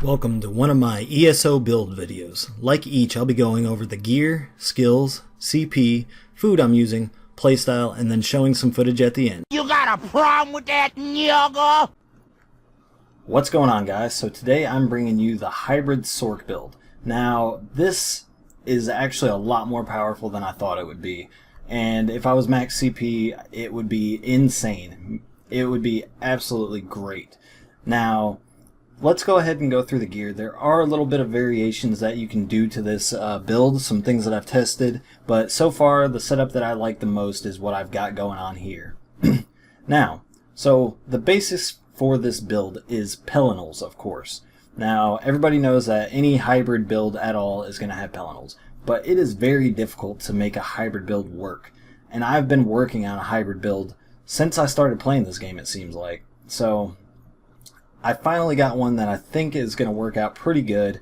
Welcome to one of my ESO build videos. Like each, I'll be going over the gear, skills, CP, food I'm using, playstyle, and then showing some footage at the end. You got a problem with that, nigga? What's going on, guys? So today I'm bringing you the hybrid sorc build. Now, this is actually a lot more powerful than I thought it would be. And if I was max CP, it would be insane. It would be absolutely great. Now, let's go ahead and go through the gear. There are a little bit of variations that you can do to this build, some things that I've tested, but so far the setup that I like the most is what I've got going on here. Now, so the basis for this build is Pelinals, of course. Now, everybody knows that any hybrid build at all is going to have Pelinals, but it is very difficult to make a hybrid build work. And I've been working on a hybrid build since I started playing this game, it seems like. So I finally got one that I think is going to work out pretty good.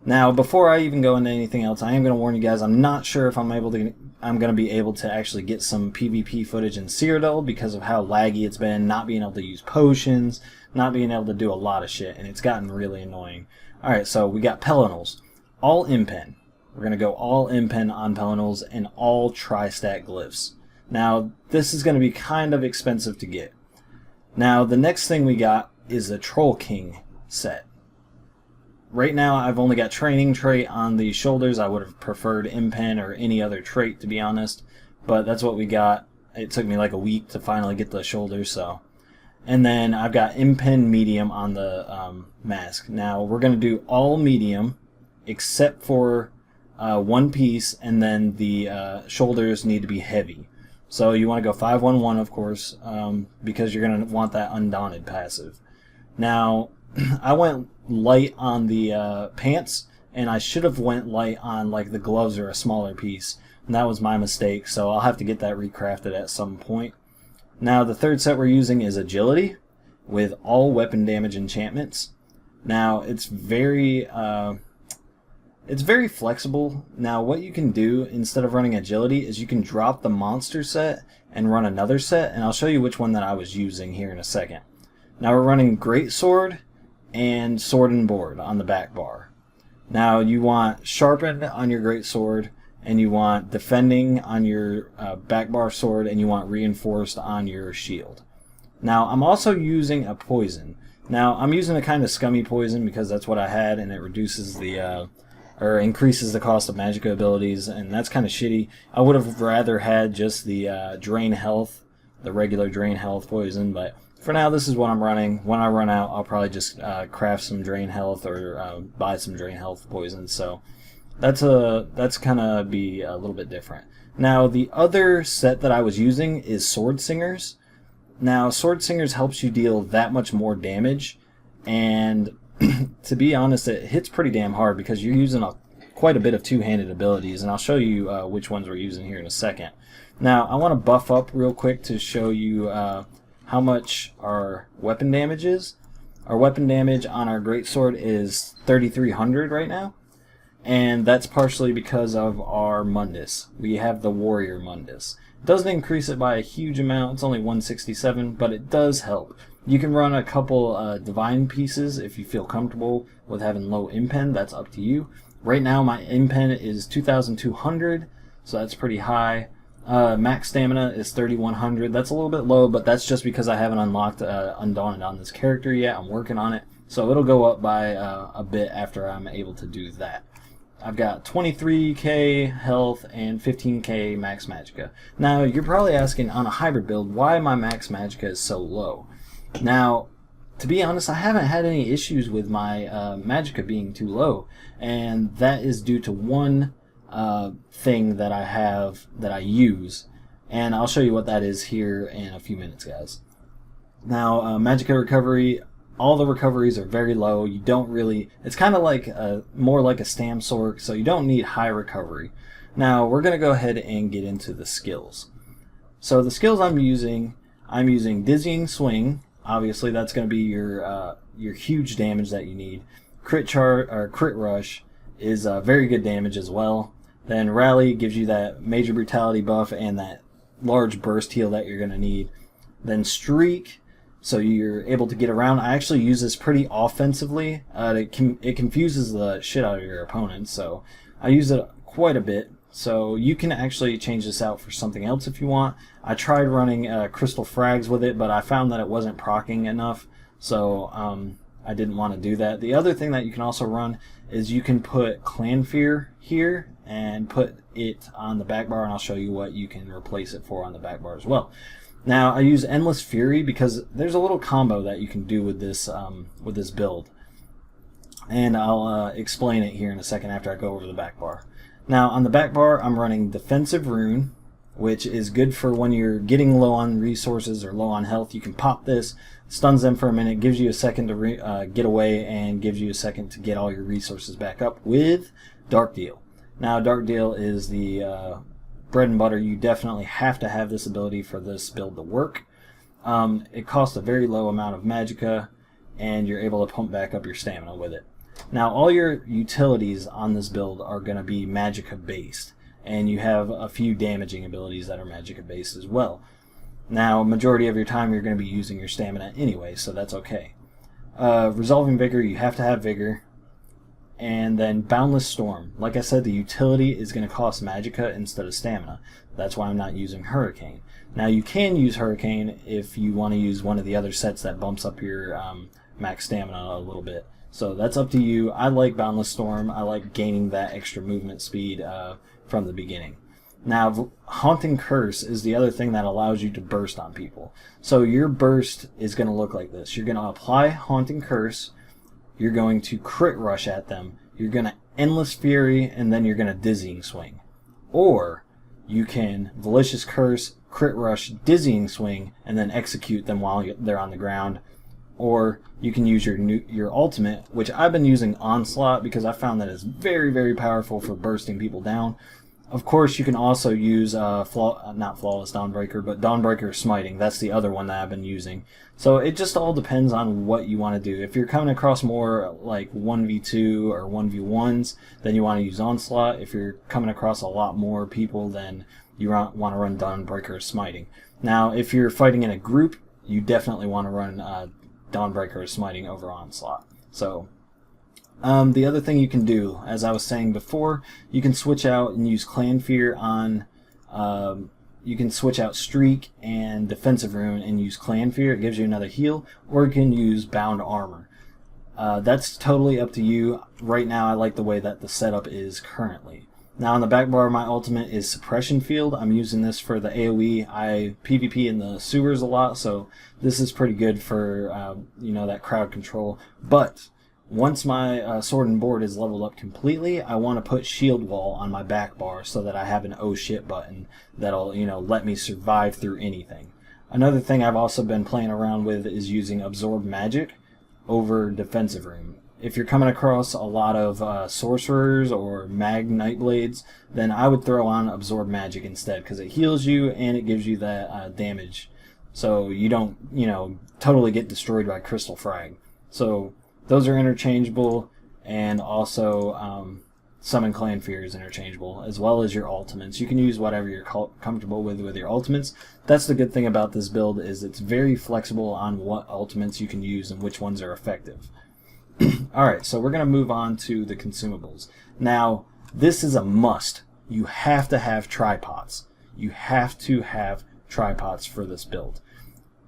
Now, before I even go into anything else, I am going to warn you guys, I'm not sure if I'm going to be able to actually get some PvP footage in Cyrodiil because of how laggy it's been, not being able to use potions, not being able to do a lot of shit, and it's gotten really annoying. Alright, so we got Pelinals. All impen. We're going to go all impen on Pelinals and all tri-stat glyphs. Now, this is going to be kind of expensive to get. Now, the next thing we got is the Troll King set. Right now, I've only got training trait on the shoulders. I would have preferred impen or any other trait, to be honest. But that's what we got. It took me like a week to finally get the shoulders, so. And then I've got impen medium on the mask. Now, we're going to do all medium except for one piece, and then the shoulders need to be heavy. So you want to go 5-1-1, of course, because you're going to want that Undaunted passive. Now, I went light on the pants, and I should have went light on like the gloves or a smaller piece. And that was my mistake, so I'll have to get that recrafted at some point. Now, the third set we're using is Agility with all weapon damage enchantments. Now, it's very flexible. Now, what you can do instead of running Agility is you can drop the monster set and run another set, and I'll show you which one that I was using here in a second. Now, we're running Greatsword and Sword and Board on the back bar. Now, you want Sharpened on your Greatsword, and you want Defending on your back bar sword, and you want Reinforced on your shield. Now, I'm also using a poison. Now, I'm using a kind of scummy poison because that's what I had, and it reduces the or increases the cost of magic abilities, and that's kind of shitty. I would have rather had just the drain health, the regular drain health poison, but for now this is what I'm running. When I run out, I'll probably just craft some drain health or buy some drain health poison. So that's gonna be a little bit different. Now, the other set that I was using is Sword Singers. Now, Sword Singers helps you deal that much more damage, and to be honest, it hits pretty damn hard because you're using quite a bit of two-handed abilities, and I'll show you which ones we're using here in a second. Now, I want to buff up real quick to show you how much our weapon damage is. Our weapon damage on our Greatsword is 3,300 right now, and that's partially because of our Mundus. We have the Warrior Mundus. It doesn't increase it by a huge amount, it's only 167, but it does help. You can run a couple divine pieces if you feel comfortable with having low impen. That's up to you. Right now my impen is 2,200, so that's pretty high. Max stamina is 3,100. That's a little bit low, but that's just because I haven't unlocked Undaunted on this character yet. I'm working on it, so it'll go up by a bit after I'm able to do that. I've got 23k health and 15k max magicka. Now, you're probably asking, on a hybrid build, why my max magicka is so low. Now, to be honest, I haven't had any issues with my magicka being too low, and that is due to one thing that I have that I use, and I'll show you what that is here in a few minutes, guys. Now, magicka recovery, all the recoveries are very low. You don't really, it's kind of like more like a stam sorc, so you don't need high recovery. Now, we're going to go ahead and get into the skills. So the skills I'm using Dizzying Swing. Obviously, that's going to be your huge damage that you need. Crit Rush is very good damage as well. Then Rally gives you that major brutality buff and that large burst heal that you're going to need. Then Streak, so you're able to get around. I actually use this pretty offensively. It confuses the shit out of your opponents, so I use it quite a bit. So you can actually change this out for something else if you want. I tried running Crystal Frags with it, but I found that it wasn't proccing enough, so I didn't want to do that. The other thing that you can also run is you can put Clan Fear here and put it on the back bar, and I'll show you what you can replace it for on the back bar as well. Now I use Endless Fury because there's a little combo that you can do with this build, and I'll explain it here in a second after I go over the back bar. Now on the back bar I'm running Defensive Rune, which is good for when you're getting low on resources or low on health. You can pop this, stuns them for a minute, gives you a second to get away, and gives you a second to get all your resources back up with Dark Deal. Now Dark Deal is the bread and butter. You definitely have to have this ability for this build to work. It costs a very low amount of magicka, and you're able to pump back up your stamina with it. Now all your utilities on this build are going to be magicka based, and you have a few damaging abilities that are magicka based as well. Now majority of your time you're going to be using your stamina anyway, so that's okay. Resolving Vigor, you have to have Vigor. And then Boundless Storm. Like I said, the utility is going to cost magicka instead of stamina. That's why I'm not using Hurricane. Now you can use Hurricane if you want to use one of the other sets that bumps up your max stamina a little bit. So that's up to you. I like Boundless Storm. I like gaining that extra movement speed from the beginning. Now Haunting Curse is the other thing that allows you to burst on people. So your burst is going to look like this. You're going to apply Haunting Curse. You're going to crit rush at them, you're going to Endless Fury, and then you're going to Dizzying Swing. Or you can Malicious Curse, crit rush, Dizzying Swing, and then execute them while they're on the ground. Or you can use your ultimate, which I've been using Onslaught because I found that it's very, very powerful for bursting people down. Of course, you can also use not Flawless Dawnbreaker, but Dawnbreaker Smiting. That's the other one that I've been using. So it just all depends on what you want to do. If you're coming across more like 1v2 or 1v1s, then you want to use Onslaught. If you're coming across a lot more people, then you want to run Dawnbreaker Smiting. Now, if you're fighting in a group, you definitely want to run Dawnbreaker Smiting over Onslaught. So the other thing you can do, as I was saying before, you can switch out and use Clan Fear on, you can switch out Streak and Defensive Rune and use Clan Fear. It gives you another heal, or you can use Bound Armor. That's totally up to you. Right now I like the way that the setup is currently. Now on the back bar, my ultimate is Suppression Field. I'm using this for the AoE. I PvP in the sewers a lot, so this is pretty good for that crowd control. But once my sword and board is leveled up completely, I want to put Shield Wall on my back bar so that I have an oh shit button that'll let me survive through anything. Another thing I've also been playing around with is using Absorb Magic over Defensive Rune. If you're coming across a lot of Sorcerers or Mag Nightblades, then I would throw on Absorb Magic instead, because it heals you and it gives you that damage, so you don't totally get destroyed by Crystal Frag. So those are interchangeable, and also Summon Clan Fear is interchangeable, as well as your ultimates. You can use whatever you're comfortable with your ultimates. That's the good thing about this build, is it's very flexible on what ultimates you can use and which ones are effective. Alright, so we're going to move on to the consumables. Now, this is a must. You have to have tripods. You have to have tripods for this build.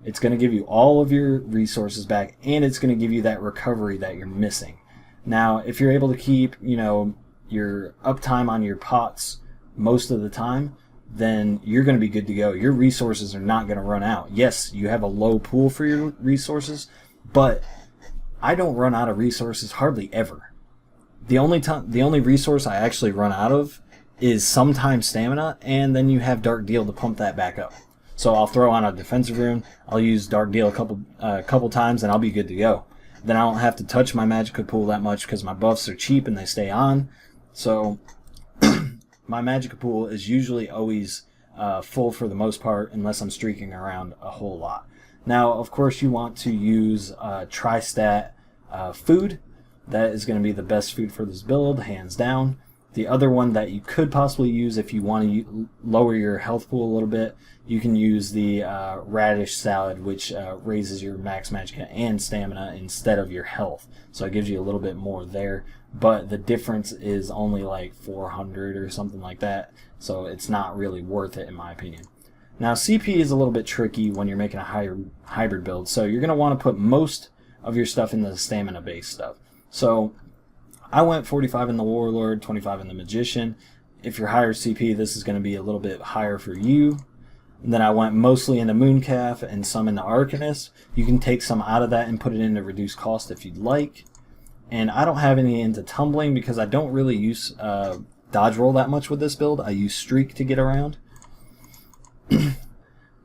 It's going to give you all of your resources back, and it's going to give you that recovery that you're missing. Now, if you're able to keep, your uptime on your pots most of the time, then you're going to be good to go. Your resources are not going to run out. Yes, you have a low pool for your resources, but I don't run out of resources hardly ever. The only resource I actually run out of is sometimes stamina, and then you have Dark Deal to pump that back up. So I'll throw on a Defensive Rune, I'll use Dark Deal a couple times, and I'll be good to go. Then I don't have to touch my Magicka pool that much because my buffs are cheap and they stay on. So my Magicka pool is usually always full for the most part, unless I'm streaking around a whole lot. Now, of course, you want to use Tri-Stat food. that is going to be the best food for this build, hands down. The other one that you could possibly use if you want to lower your health pool a little bit, you can use the radish salad, which raises your max magicka and stamina instead of your health. So it gives you a little bit more there, but the difference is only like 400 or something like that, so it's not really worth it in my opinion. Now CP is a little bit tricky when you're making a higher hybrid build, so you're going to want to put most of your stuff in the stamina based stuff. So I went 45 in the Warlord, 25 in the Magician. If you're higher CP, this is going to be a little bit higher for you. And then I went mostly into Mooncalf and some into Arcanist. You can take some out of that and put it into reduced cost if you'd like. And I don't have any into Tumbling because I don't really use dodge roll that much with this build. I use Streak to get around.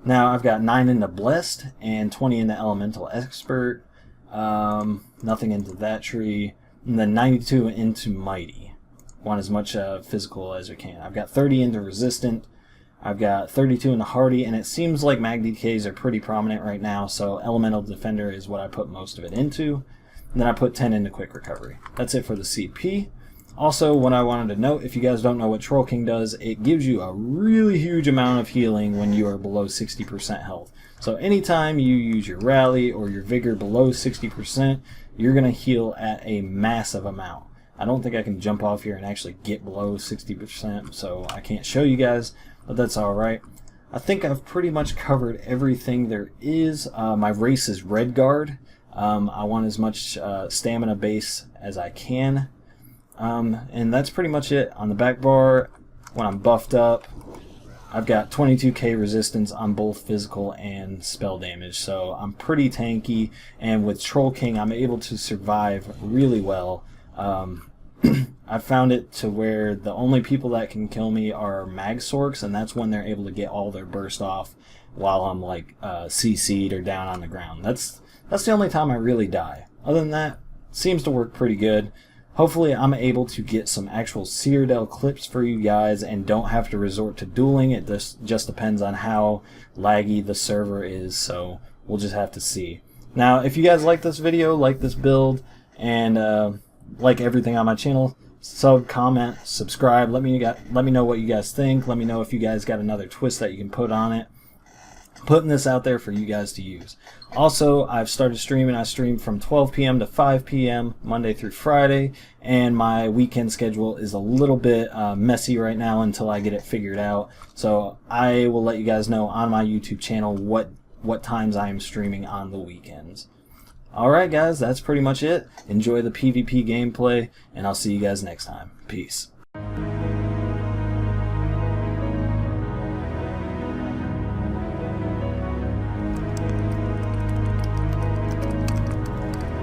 Now I've got 9 into Blessed and 20 into Elemental Expert. Nothing into that tree. And then 92 into Mighty. Want as much physical as we can. I've got 30 into Resistant. I've got 32 into Hardy, and it seems like Mag DKs are pretty prominent right now, so Elemental Defender is what I put most of it into. And then I put 10 into Quick Recovery. That's it for the CP. Also, what I wanted to note, if you guys don't know what Troll King does, it gives you a really huge amount of healing when you are below 60% health. So anytime you use your Rally or your Vigor below 60%, you're going to heal at a massive amount. I don't think I can jump off here and actually get below 60%, so I can't show you guys, but that's alright. I think I've pretty much covered everything there is. My race is Red Guard. I want as much stamina base as I can. And that's pretty much it. On the back bar, when I'm buffed up, I've got 22k resistance on both physical and spell damage, so I'm pretty tanky, and with Troll King I'm able to survive really well. I've found it to where the only people that can kill me are mag sorcs, and that's when they're able to get all their burst off while I'm like CC'd or down on the ground. That's the only time I really die. Other than that, seems to work pretty good. Hopefully I'm able to get some actual Cyrodiil clips for you guys and don't have to resort to dueling. It just depends on how laggy the server is, so we'll just have to see. Now, if you guys like this video, like this build, and like everything on my channel, sub, comment, subscribe. Let me know what you guys think. Let me know if you guys got another twist that you can put on it. Putting this out there for you guys to use. Also, I've started streaming. I stream from 12 p.m. to 5 p.m. Monday through Friday, and my weekend schedule is a little bit messy right now until I get it figured out. So I will let you guys know on my YouTube channel what times I am streaming on the weekends. Alright guys, that's pretty much it. Enjoy the PvP gameplay, and I'll see you guys next time. Peace.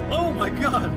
Oh my god!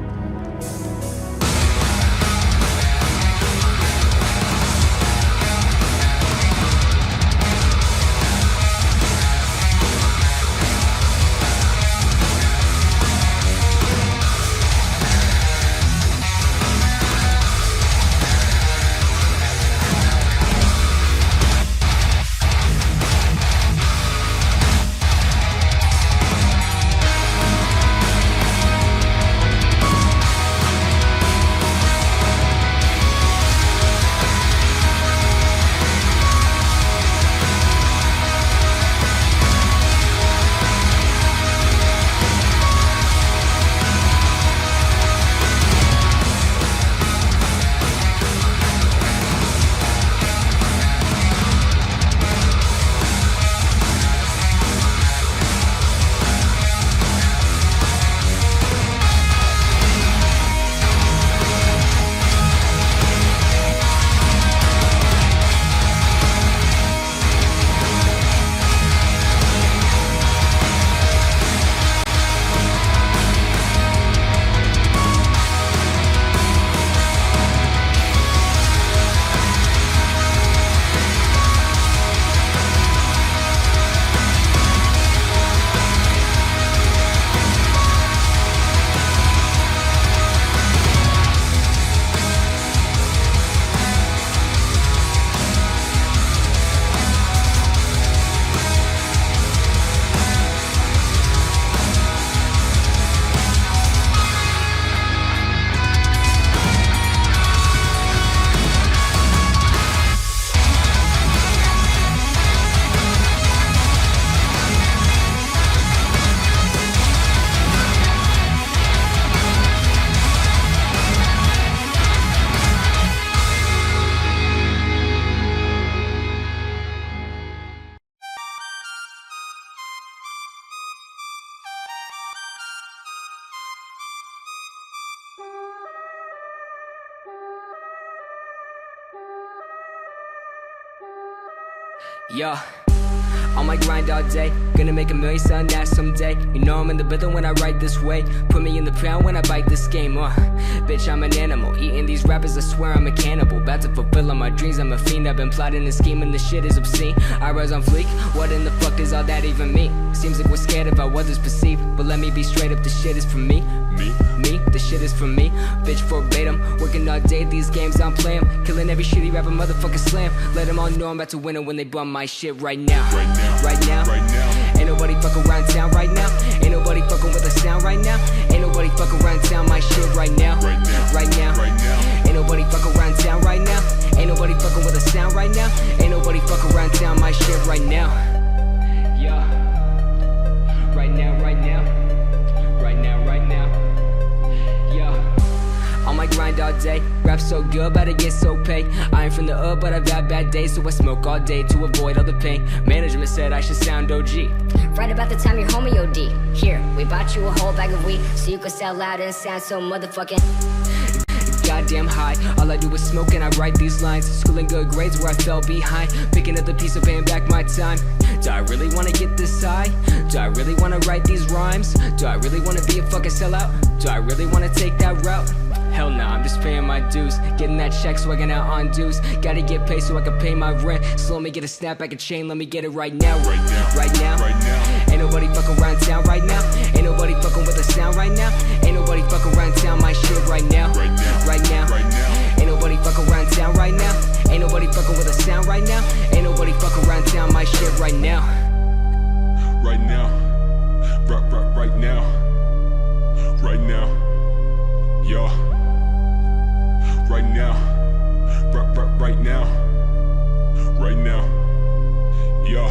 Yeah, on my grind all day, gonna make $1 million selling that someday. You know I'm in the building when I write this way. Put me in the pound when I bite this game, bitch, I'm an animal, eating these rappers, I swear I'm a cannibal. About to fulfill all my dreams, I'm a fiend. I've been plotting and scheming, this shit is obscene. Eyebrows on fleek, what in the fuck does all that even mean? Seems like we're scared of how others perceive, but let me be straight up, this shit is for me. Me, this shit is for me. Bitch, verbatim, working all day, these games I'm playing. Killing every shitty rapper, motherfucker slam. Let them all know I'm about to win it when they bum my shit right now. Right now. Ain't nobody fucking around town right now. Ain't nobody fucking with the sound right now. Ain't nobody fucking around town my shit right now. Right now. Ain't nobody fucking around town right now. Ain't nobody fucking with the sound right now. Ain't nobody fucking around town my shit right now. Yeah. Right now. On my grind all day, rap so good, but I get so paid. I ain't from the hood, but I've had bad days, so I smoke all day to avoid all the pain. Management said I should sound OG. Right about the time your homie OD. Here, we bought you a whole bag of weed, so you could sell loud and sound so motherfucking goddamn high. All I do is smoke and I write these lines. Schooling good grades where I fell behind. Picking up the piece of paying back my time. Do I really wanna get this high? Do I really wanna write these rhymes? Do I really wanna be a fucking sellout? Do I really wanna take that route? Hell nah, I'm just paying my dues. Getting that check, swagging out on dues. Gotta get paid so I can pay my rent. So let me get a snapback, a chain, let me get it right now. Right now. Ain't nobody fucking around town right now. Ain't nobody fucking with the sound right now. Ain't nobody fucking around town my shit right now. Right now. Ain't nobody fucking around town right now. Ain't nobody fucking with the sound right now. Ain't nobody fucking around town my shit right now. Right now. Right now. Right now. Yeah. Right now, right now, yeah.